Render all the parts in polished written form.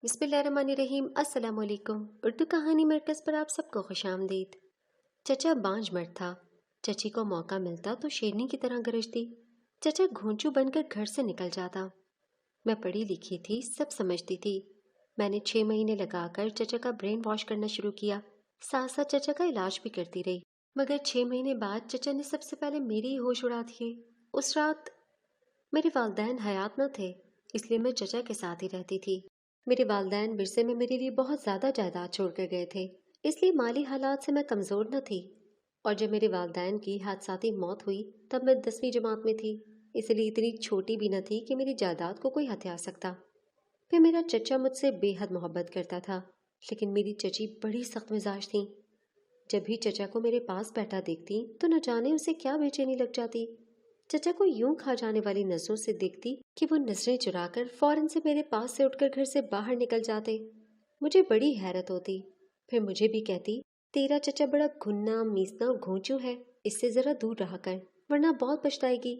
बिस्मिल्लाहिर्रहमानिर्रहीम। अस्सलाम वालेकुम। उर्दू कहानी मरकज़ पर आप सबको खुश आमदीद। चचा बांझ मर्द था। चची को मौका मिलता तो शेरनी की तरह गरजती। चचा घोंचू बनकर घर से निकल जाता। मैं पढ़ी लिखी थी, सब समझती थी। मैंने 6 महीने लगाकर चचा का ब्रेन वॉश करना शुरू किया, साथ साथ चचा का इलाज भी करती रही। मगर 6 महीने बाद चचा ने सबसे पहले मेरी ही होश उड़ा दिए। उस रात मेरे वालिदैन हयात न थे, इसलिए मैं चचा के साथ ही रहती थी। मेरे वालिदैन विरसे में मेरे लिए बहुत ज़्यादा जायदाद छोड़ कर गए थे, इसलिए माली हालात से मैं कमज़ोर न थी। और जब मेरे वालिदैन की हादसाती मौत हुई तब मैं 10वीं जमात में थी, इसलिए इतनी छोटी भी न थी कि मेरी जायदाद को कोई हथिया सकता। फिर मेरा चचा मुझसे बेहद मोहब्बत करता था, लेकिन मेरी चची बड़ी सख्त मिजाज थी। जब भी चचा को मेरे पास बैठा देखती तो न जाने उसे क्या बेचैनी लग जाती। चचा को यूं खा जाने वाली नजरों से देखती कि वो नजरें चुराकर फौरन से मेरे पास से उठकर घर से बाहर निकल जाते। मुझे बड़ी हैरत होती। फिर मुझे भी कहती, तेरा चचा बड़ा घुन्ना मीसना और घोंचू है, इससे जरा दूर रहा कर, वरना बहुत पछताएगी।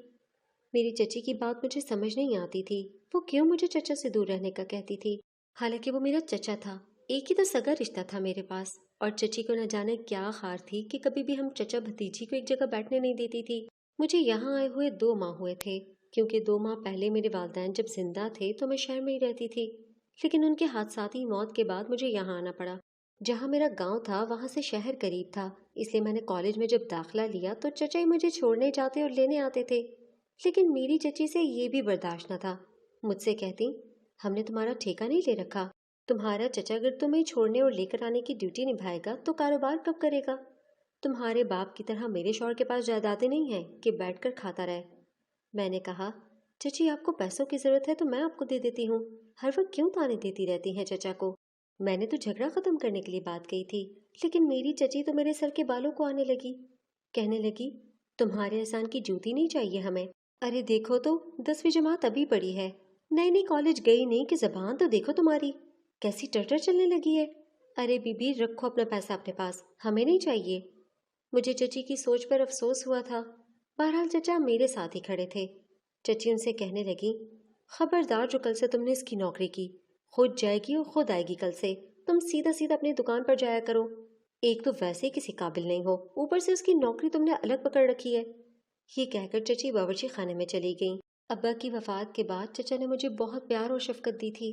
मेरी चची की बात मुझे समझ नहीं आती थी। वो क्यों मुझे चचा से दूर रहने का कहती थी, हालांकि वो मेरा चचा था। एक ही तो सगा रिश्ता था मेरे पास। और चची को न जाने क्या खार थी कि कभी भी हम चचा भतीजी को एक जगह बैठने नहीं देती थी। मुझे यहाँ आए हुए 2 माह हुए थे, क्योंकि 2 माह पहले मेरे वालिदैन जब जिंदा थे तो मैं शहर में ही रहती थी, लेकिन उनके हादसाती मौत के बाद मुझे यहाँ आना पड़ा। जहाँ मेरा गांव था वहाँ से शहर करीब था, इसलिए मैंने कॉलेज में जब दाखिला लिया तो चचा ही मुझे छोड़ने जाते और लेने आते थे। लेकिन मेरी चची से ये भी बर्दाश्त न था। मुझसे कहती, हमने तुम्हारा ठेका नहीं ले रखा, तुम्हारा चचा अगर तुम्हें छोड़ने और लेकर आने की ड्यूटी निभाएगा तो कारोबार कब करेगा। तुम्हारे बाप की तरह मेरे शौहर के पास जायदादें नहीं हैं कि बैठकर खाता रहे। मैंने कहा, चची आपको पैसों की जरूरत है तो मैं आपको दे देती हूँ, हर वक्त क्यों ताने देती रहती हैं चचा को। मैंने तो झगड़ा खत्म करने के लिए बात कही थी, लेकिन मेरी चची तो मेरे सर के बालों को आने लगी। कहने लगी, तुम्हारे एहसान की जूती नहीं चाहिए हमें। अरे देखो तो 10वीं जमात अभी पड़ी है, नई नई कॉलेज गई नहीं कि जबान तो देखो तुम्हारी कैसी टटर चलने लगी है। अरे बीबी रखो अपना पैसा अपने पास, हमें नहीं चाहिए। मुझे चची की सोच पर अफसोस हुआ था। बहरहाल चचा मेरे साथ ही खड़े थे। चची उनसे कहने लगी, खबरदार जो कल से तुमने इसकी नौकरी की, खुद जाएगी और खुद आएगी कल से। तुम सीधा सीधा अपनी दुकान पर जाया करो। एक तो वैसे ही किसी काबिल नहीं हो, ऊपर से उसकी नौकरी तुमने अलग पकड़ रखी है। ये कहकर चची बावर्ची खाने में चली गई। अब्बा की वफात के बाद चचा ने मुझे बहुत प्यार और शफकत दी थी।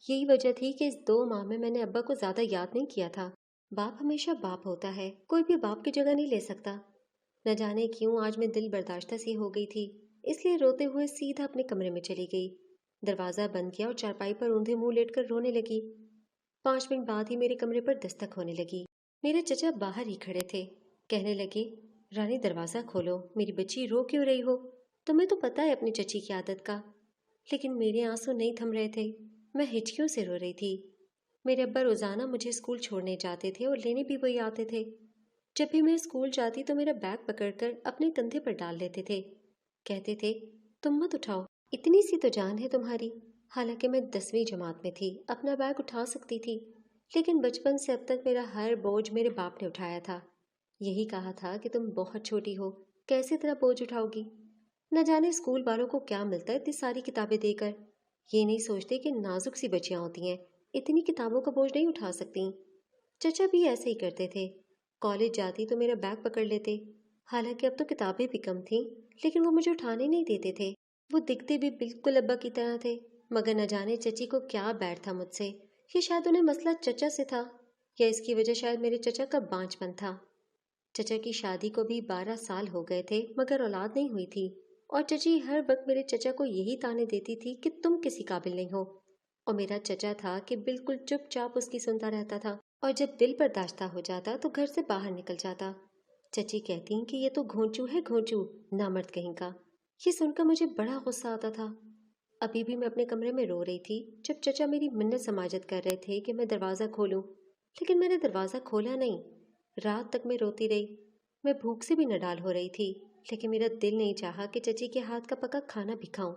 यही वजह थी कि इस 2 माह में मैंने अब्बा को ज्यादा याद नहीं किया था। बाप हमेशा बाप होता है, कोई भी बाप की जगह नहीं ले सकता। न जाने क्यों आज मैं दिल बर्दाश्त सी हो गई थी, इसलिए रोते हुए सीधा अपने कमरे में चली गई। दरवाजा बंद किया और चारपाई पर ऊंधे मुंह लेटकर रोने लगी। 5 मिनट बाद ही मेरे कमरे पर दस्तक होने लगी। मेरे चचा बाहर ही खड़े थे। कहने लगे, रानी दरवाजा खोलो, मेरी बच्ची रो क्यों रही हो। तुम्हें तो पता है अपनी चची की आदत का। लेकिन मेरे आंसू नहीं थम रहे थे, मैं हिचकियों से रो रही थी। मेरे अब्बा रोजाना मुझे स्कूल छोड़ने जाते थे और लेने भी वही आते थे। जब भी मैं स्कूल जाती तो मेरा बैग पकड़कर अपने कंधे पर डाल लेते थे। कहते थे, तुम मत उठाओ, इतनी सी तो जान है तुम्हारी। हालांकि मैं 10वीं जमात में थी, अपना बैग उठा सकती थी, लेकिन बचपन से अब तक मेरा हर बोझ मेरे बाप ने उठाया था। यही कहा था कि तुम बहुत छोटी हो, कैसे इतना बोझ उठाओगी। न जाने स्कूल वालों को क्या मिलता है इतनी सारी किताबें देकर। ये नहीं सोचते कि नाजुक सी बच्चियां होती हैं, इतनी किताबों का बोझ नहीं उठा सकती। चचा भी ऐसे ही करते थे। कॉलेज जाती तो मेरा बैग पकड़ लेते। हालांकि अब तो किताबें भी कम थीं, लेकिन वो मुझे उठाने नहीं देते थे। वो दिखते भी बिल्कुल अब्बा की तरह थे, मगर न जाने चची को क्या बैर था मुझसे। ये शायद उन्हें मसला चचा से था, या इसकी वजह शायद मेरे चचा का बांझपन था। चचा की शादी को भी 12 साल हो गए थे, मगर औलाद नहीं हुई थी। और चची हर वक्त मेरे चचा को यही ताने देती थी कि तुम किसी काबिल नहीं हो। और मेरा चचा था कि बिल्कुल चुपचाप उसकी सुनता रहता था, और जब दिल बर्दाश्त हो जाता तो घर से बाहर निकल जाता। चची कहती कि ये तो घोंचू है, घोंचू, नामर्द कहीं का। ये सुनकर मुझे बड़ा गुस्सा आता था। अभी भी मैं अपने कमरे में रो रही थी जब चचा मेरी मिन्नत समाजत कर रहे थे कि मैं दरवाज़ा खोलूं, लेकिन मैंने दरवाज़ा खोला नहीं। रात तक मैं रोती रही। मैं भूख से भी नडाल हो रही थी, लेकिन मेरा दिल नहीं चाहा कि चची के हाथ का पका खाना भी खाऊं।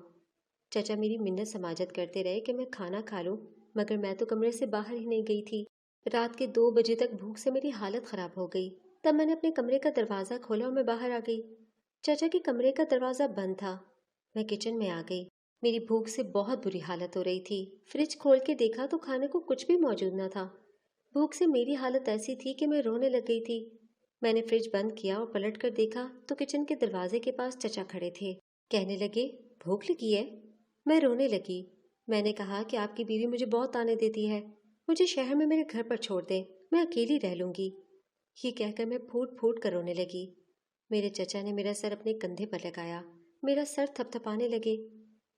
चचा मेरी मिन्नत समाजत करते रहे कि मैं खाना खा लूं, मगर मैं तो कमरे से बाहर ही नहीं गई थी। रात के 2 बजे तक भूख से मेरी हालत खराब हो गई। तब मैंने अपने कमरे का दरवाज़ा खोला और मैं बाहर आ गई। चाचा के कमरे का दरवाज़ा बंद था। मैं किचन में आ गई। मेरी भूख से बहुत बुरी हालत हो रही थी। फ्रिज खोल के देखा तो खाने को कुछ भी मौजूद न था। भूख से मेरी हालत ऐसी थी कि मैं रोने लग गई थी। मैंने फ्रिज बंद किया और पलट कर देखा तो किचन के दरवाजे के पास चचा खड़े थे। कहने लगे, भूख लगी है? मैं रोने लगी। मैंने कहा कि आपकी बीवी मुझे बहुत ताने देती है, मुझे शहर में मेरे घर पर छोड़ दें, मैं अकेली रह लूंगी। ये कहकर मैं फूट फूट कर रोने लगी। मेरे चचा ने मेरा सर अपने कंधे पर लगाया, मेरा सर थपथपाने लगे।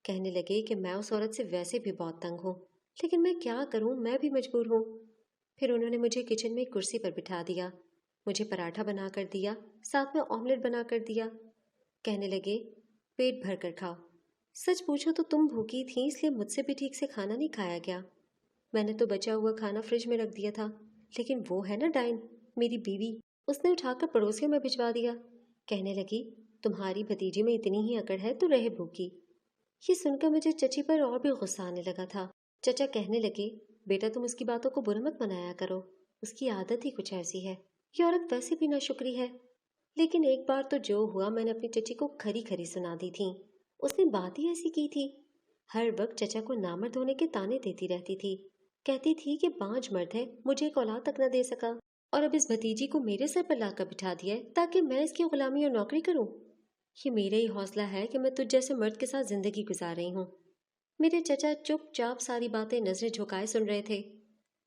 कहने लगे कि मैं उस औरत से वैसे भी बहुत तंग हूँ, लेकिन मैं क्या करूँ, मैं भी मजबूर हूँ। फिर उन्होंने मुझे किचन में एक कुर्सी पर बिठा दिया, मुझे पराठा बना कर दिया, साथ में ऑमलेट बना कर दिया। कहने लगे, पेट भर कर खाओ। सच पूछो तो तुम भूखी थी, इसलिए मुझसे भी ठीक से खाना नहीं खाया गया। मैंने तो बचा हुआ खाना फ्रिज में रख दिया था, लेकिन वो है ना डाइन, मेरी बीवी, उसने उठाकर पड़ोसियों में भिजवा दिया। कहने लगी, तुम्हारी भतीजी में इतनी ही अकड़ है तो रहे भूखी। ये सुनकर मुझे चची पर और भी गुस्सा आने लगा था। चचा कहने लगे, बेटा तुम उसकी बातों को बुरा मत मनाया करो, उसकी आदत ही कुछ ऐसी है, ये औरत वैसे भी नाशुक्री है। लेकिन एक बार तो जो हुआ मैंने अपनी चची को खरी खरी सुना दी थी। उसने बात ही ऐसी की थी। हर वक्त चचा को नामर्द होने के ताने देती रहती थी। कहती थी कि बांझ मर्द है, मुझे एक औलाद तक न दे सका, और अब इस भतीजी को मेरे सर पर लाकर बिठा दिया है ताकि मैं इसकी गुलामी और नौकरी करूं। ये मेरा ही हौसला है कि मैं तुझ जैसे मर्द के साथ जिंदगी गुजार रही हूँ। मेरे चचा चुपचाप सारी बातें नजरें झुकाए सुन रहे थे।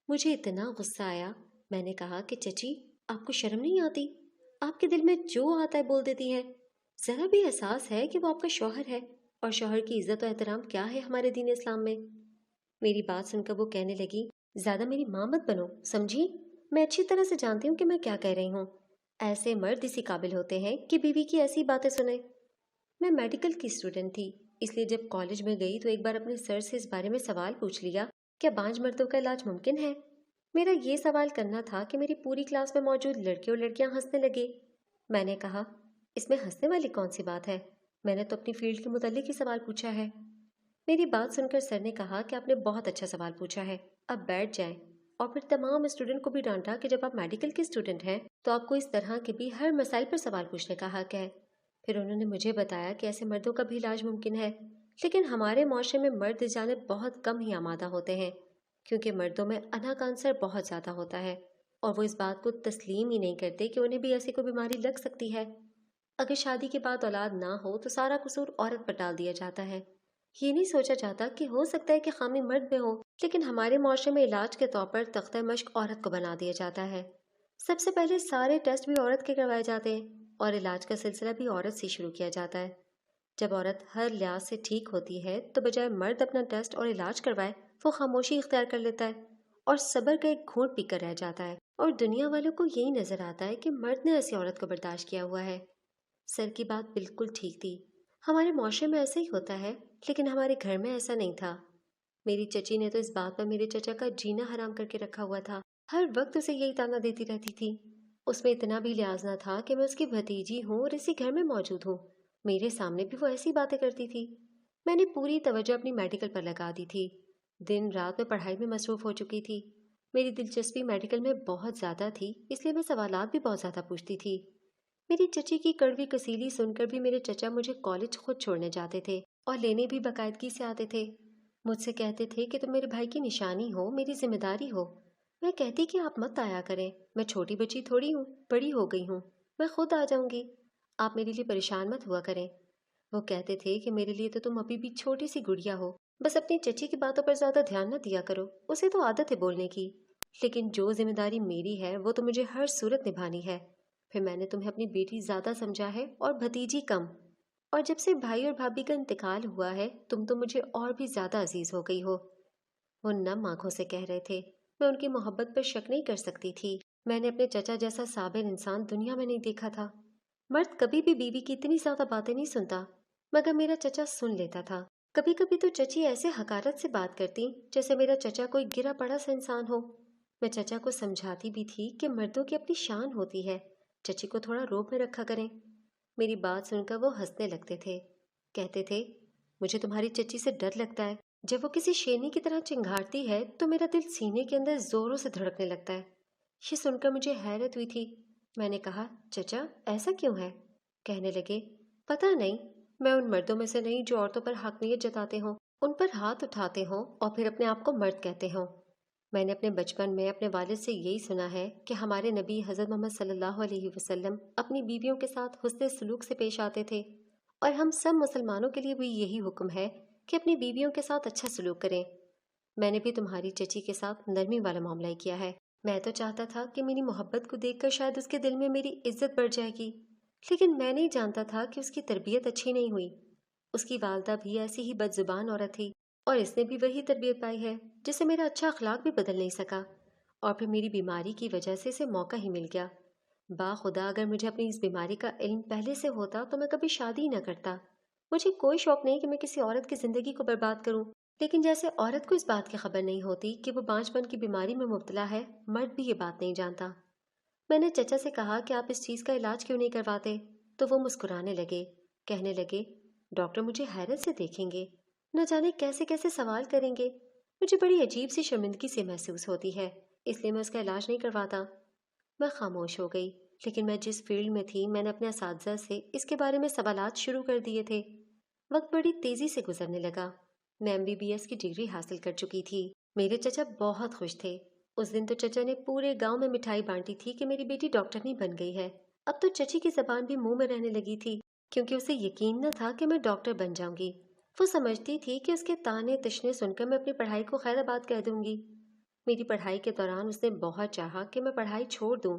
मुझे इतना गुस्सा आया। मैंने कहा कि चची, आपको शर्म नहीं आती? आपके दिल में जो आता है बोल देती हैं। जरा भी एहसास है कि वो आपका शौहर है, और शौहर की इज्जत और एहतराम क्या है हमारे दीन इस्लाम में। मेरी बात सुनकर वो कहने लगी, ज्यादा मेरी माँ मत बनो, समझी? मैं अच्छी तरह से जानती हूँ कि मैं क्या कह रही हूँ। ऐसे मर्द इसी काबिल होते हैं कि बीवी की ऐसी बातें सुने। मैं मेडिकल की स्टूडेंट थी, इसलिए जब कॉलेज में गई तो एक बार अपने सर से इस बारे में सवाल पूछ लिया, क्या बांझ मर्दों का इलाज मुमकिन है? मेरा ये सवाल करना था कि मेरी पूरी क्लास में मौजूद लड़के और लड़कियां हंसने लगे। मैंने कहा, इसमें हंसने वाली कौन सी बात है, मैंने तो अपनी फील्ड के मुतालिक ही सवाल पूछा है। मेरी बात सुनकर सर ने कहा कि आपने बहुत अच्छा सवाल पूछा है, अब बैठ जाएं। और फिर तमाम स्टूडेंट को भी डांटा कि जब आप मेडिकल के स्टूडेंट हैं तो आपको इस तरह के भी हर मसाइल पर सवाल पूछने का हक है। फिर उन्होंने मुझे बताया कि ऐसे मर्दों का भी इलाज मुमकिन है, लेकिन हमारे माशरे में मर्द इस जानिब बहुत कम ही आमादा होते हैं, क्योंकि मर्दों में अना कैंसर बहुत ज़्यादा होता है, और वो इस बात को तस्लीम ही नहीं करते कि उन्हें भी ऐसी कोई बीमारी लग सकती है। अगर शादी के बाद औलाद ना हो तो सारा कसूर औरत पर डाल दिया जाता है। ये नहीं सोचा जाता कि हो सकता है कि खामी मर्द में हो, लेकिन हमारे माशरे में इलाज के तौर पर तख्ता मश्क औरत को बना दिया जाता है। सबसे पहले सारे टेस्ट भी औरत के करवाए जाते हैं, और इलाज का सिलसिला भी औरत से शुरू किया जाता है। जब औरत हर लिहाज से ठीक होती है तो बजाय मर्द अपना टेस्ट और इलाज करवाए, वो खामोशी इख्तियार कर लेता है और सब्र का एक घूंट पीकर रह जाता है, और दुनिया वालों को यही नजर आता है कि मर्द ने ऐसी औरत को बर्दाश्त किया हुआ है। सर की बात बिल्कुल ठीक थी। हमारे माशरे में ऐसा ही होता है, लेकिन हमारे घर में ऐसा नहीं था। मेरी चची ने तो इस बात पर मेरे चचा का जीना हराम करके रखा हुआ था। हर वक्त उसे यही ताना देती रहती थी। उसमें इतना भी लिहाज ना था कि मैं उसकी भतीजी हूँ और इसी घर में मौजूद हूँ। मेरे सामने भी वो ऐसी बातें करती थी। मैंने पूरी तवज्जो अपनी मेडिकल पर लगा दी थी। दिन रात में पढ़ाई में मसरूफ हो चुकी थी। मेरी दिलचस्पी मेडिकल में बहुत ज़्यादा थी, इसलिए मैं सवालात भी बहुत ज़्यादा पूछती थी। मेरी चची की कड़वी कसीली सुनकर भी मेरे चचा मुझे कॉलेज खुद छोड़ने जाते थे, और लेने भी बाकायदगी से आते थे। मुझसे कहते थे कि तुम मेरे भाई की निशानी हो, मेरी जिम्मेदारी हो। मैं कहती कि आप मत आया करें, मैं छोटी बच्ची थोड़ी हूँ, बड़ी हो गई हूँ, मैं खुद आ जाऊंगी, आप मेरे लिए परेशान मत हुआ करें। वो कहते थे कि मेरे लिए तो तुम अभी भी छोटी सी गुड़िया हो, बस अपनी चची की बातों पर ज्यादा ध्यान न दिया करो, उसे तो आदत है बोलने की, लेकिन जो जिम्मेदारी मेरी है वो तो मुझे हर सूरत निभानी है। फिर मैंने तुम्हें अपनी बेटी ज्यादा समझा है और भतीजी कम, और जब से भाई और भाभी का इंतकाल हुआ है तुम तो मुझे और भी ज्यादा अजीज हो गई हो। वो नम आंखों से कह रहे थे। मैं उनकी मोहब्बत पर शक नहीं कर सकती थी। मैंने अपने चचा जैसा साबिर इंसान दुनिया में नहीं देखा था। मर्द कभी भी बीवी की इतनी ज्यादा बातें नहीं सुनता, मगर मेरा चचा सुन लेता था। कभी कभी तो चची ऐसे हकारत से बात करती जैसे मेरा चचा कोई गिरा पड़ा सा इंसान हो। मैं चचा को समझाती भी थी कि मर्दों की अपनी शान होती है, चची को थोड़ा रोब में रखा करें। मेरी बात सुनकर वो हंसने लगते थे। कहते थे, मुझे तुम्हारी चची से डर लगता है, जब वो किसी शेरनी की तरह चिंघाड़ती है तो मेरा दिल सीने के अंदर जोरों से धड़कने लगता है। ये सुनकर मुझे हैरत हुई थी। मैंने कहा, चचा ऐसा क्यों है? कहने लगे, पता नहीं, मैं उन मर्दों में से नहीं जो औरतों पर हकमियत जताते हों, उन पर हाथ उठाते हों और फिर अपने आप को मर्द कहते हों। मैंने अपने बचपन में अपने वालिद से यही सुना है कि हमारे नबी हज़रत मोहम्मद सल्लल्लाहु अलैहि वसल्लम अपनी बीवियों के साथ हुस्न सलूक से पेश आते थे, और हम सब मुसलमानों के लिए भी यही हुक्म है कि अपनी बीवियों के साथ अच्छा सलूक करें। मैंने भी तुम्हारी चची के साथ नरमी वाला मामला ही किया है। मैं तो चाहता था कि मेरी मोहब्बत को देखकर शायद उसके दिल में मेरी इज्जत बढ़ जाएगी, लेकिन मैं नहीं जानता था कि उसकी तरबियत अच्छी नहीं हुई। उसकी वालदा भी ऐसी ही बदजुबान औरत थी, और इसने भी वही तरबियत पाई है जिसे मेरा अच्छा अखलाक भी बदल नहीं सका। और फिर मेरी बीमारी की वजह से इसे मौका ही मिल गया। बाखुदा अगर मुझे अपनी इस बीमारी का इल्म पहले से होता तो मैं कभी शादी ही न करता। मुझे कोई शौक नहीं कि मैं किसी औरत की जिंदगी को बर्बाद करूं, लेकिन जैसे औरत को इस बात की खबर नहीं होती कि वो बांझपन की बीमारी में मुब्तला है, मर्द भी ये बात नहीं जानता। मैंने चचा से कहा कि आप इस चीज़ का इलाज क्यों नहीं करवाते, तो वो मुस्कुराने लगे। कहने लगे, डॉक्टर मुझे हैरत से देखेंगे, न जाने कैसे कैसे सवाल करेंगे। मुझे बड़ी अजीब सी शर्मिंदगी से महसूस होती है, इसलिए मैं उसका इलाज नहीं करवाता। मैं खामोश हो गई, लेकिन मैं जिस फील्ड में थी मैंने अपने असातिज़ा से इसके बारे में सवालात शुरू कर दिए थे। वक्त बड़ी तेज़ी से गुजरने लगा। मैं एमबीबीएस की डिग्री हासिल कर चुकी थी। मेरे चचा बहुत खुश थे। उस दिन तो चचा ने पूरे गांव में मिठाई बांटी थी कि मेरी बेटी डॉक्टरनी बन गई है। अब तो चची की जबान भी मुंह में रहने लगी थी, क्योंकि उसे यकीन न था कि मैं डॉक्टर बन जाऊंगी। वो समझती थी कि उसके ताने तशने सुनकर मैं अपनी पढ़ाई को खैराबाद कह दूंगी। मेरी पढ़ाई के दौरान उसने बहुत चाहा कि मैं पढ़ाई छोड़ दूं।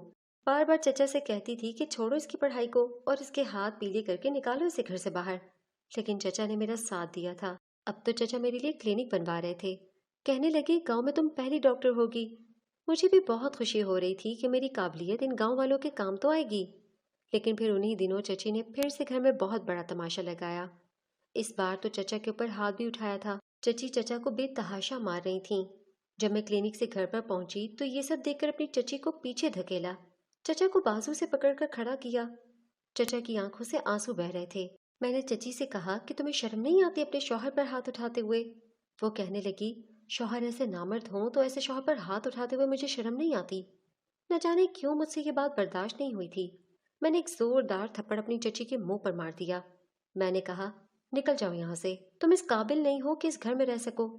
बार बार चचा से कहती थी कि छोड़ो इसकी पढ़ाई को और इसके हाथ पीले करके निकालो इसे घर से बाहर, लेकिन चचा ने मेरा साथ दिया था। अब तो चचा मेरे लिए क्लिनिक बनवा रहे थे। कहने लगे, गांव में तुम पहली डॉक्टर होगी। मुझे भी बहुत खुशी हो रही थी कि मेरी काबिलियत इन गांव वालों के काम तो आएगी। लेकिन फिर उन्हीं दिनों चची ने फिर से घर में बहुत बड़ा तमाशा लगाया। इस बार तो चचा के ऊपर हाथ भी उठाया था। चची चचा को बेतहाशा मार रही थीं। जब मैं क्लिनिक से घर पर पहुंची तो ये सब देखकर अपनी चची को पीछे धकेला, चचा को बाजू से पकड़कर खड़ा किया। चचा की आंखों से आंसू बह रहे थे। मैंने चची से कहा कि तुम्हें शर्म नहीं आती अपने शौहर पर हाथ उठाते हुए। वो कहने लगी, शौहर ऐसे नामर्द हों तो ऐसे शौहर पर हाथ उठाते हुए मुझे शर्म नहीं आती। न जाने क्यों मुझसे ये बात बर्दाश्त नहीं हुई थी। मैंने एक जोरदार थप्पड़ अपनी चची के मुंह पर मार दिया। मैंने कहा, निकल जाओ यहाँ से, तुम इस काबिल नहीं हो कि इस घर में रह सको।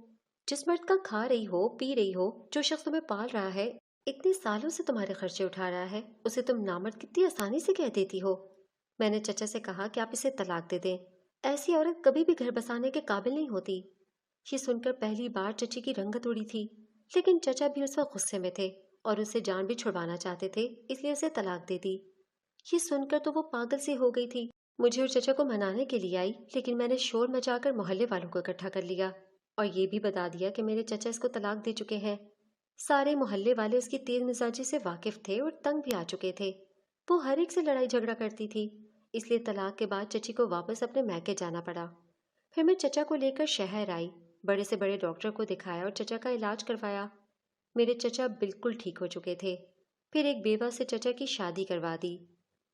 जिस मर्द का खा रही हो, पी रही हो, जो शख्स तुम्हें पाल रहा है, इतने सालों से तुम्हारे खर्चे उठा रहा है, उसे तुम नामर्द कितनी आसानी से कह देती हो। मैंने चचा से कहा कि आप इसे तलाक दे दें। ऐसी औरत कभी भी घर बसाने के काबिल नहीं होती। ये सुनकर पहली बार चची की रंगत उड़ी थी, लेकिन चचा भी उस वक्त गुस्से में थे और उससे जान भी छुड़वाना चाहते थे, इसलिए उसे तलाक दे दी। ये सुनकर तो वो पागल सी हो गई थी। मुझे और चचा को मनाने के लिए आई, लेकिन मैंने शोर मचाकर मोहल्ले वालों को इकट्ठा कर लिया और ये भी बता दिया कि मेरे चचा इसको तलाक दे चुके हैं। सारे मोहल्ले वाले उसकी तेज मिजाजी से वाकिफ थे और तंग भी आ चुके थे। वो हर एक से लड़ाई झगड़ा करती थी, इसलिए तलाक के बाद चची को वापस अपने मैके जाना पड़ा। फिर मैं चचा को लेकर शहर आई, बड़े से बड़े डॉक्टर को दिखाया और चचा का इलाज करवाया। मेरे चचा बिल्कुल ठीक हो चुके थे। फिर एक बेवा से चचा की शादी करवा दी।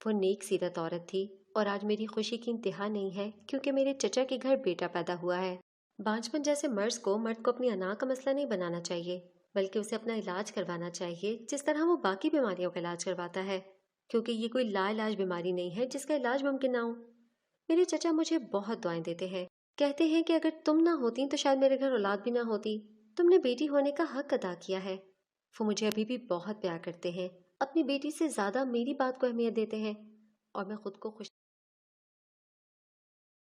वो नेक सीरत औरत थी और आज मेरी खुशी की इंतहा नहीं है, क्योंकि मेरे चचा के घर बेटा पैदा हुआ है। बांझपन जैसे मर्द को अपनी अना का मसला नहीं बनाना चाहिए, बल्कि उसे अपना इलाज करवाना चाहिए जिस तरह वो बाकी बीमारियों का इलाज करवाता है, क्योंकि ये कोई लाइलाज बीमारी नहीं है जिसका इलाज मुमकिन ना हो। मेरे चचा मुझे बहुत दुआएं देते हैं। कहते हैं कि अगर तुम ना होती तो शायद मेरे घर औलाद भी ना होती। तुमने बेटी होने का हक अदा किया है। वो मुझे अभी भी बहुत प्यार करते हैं, अपनी बेटी से ज्यादा मेरी बात को अहमियत देते हैं, और मैं खुद को खुश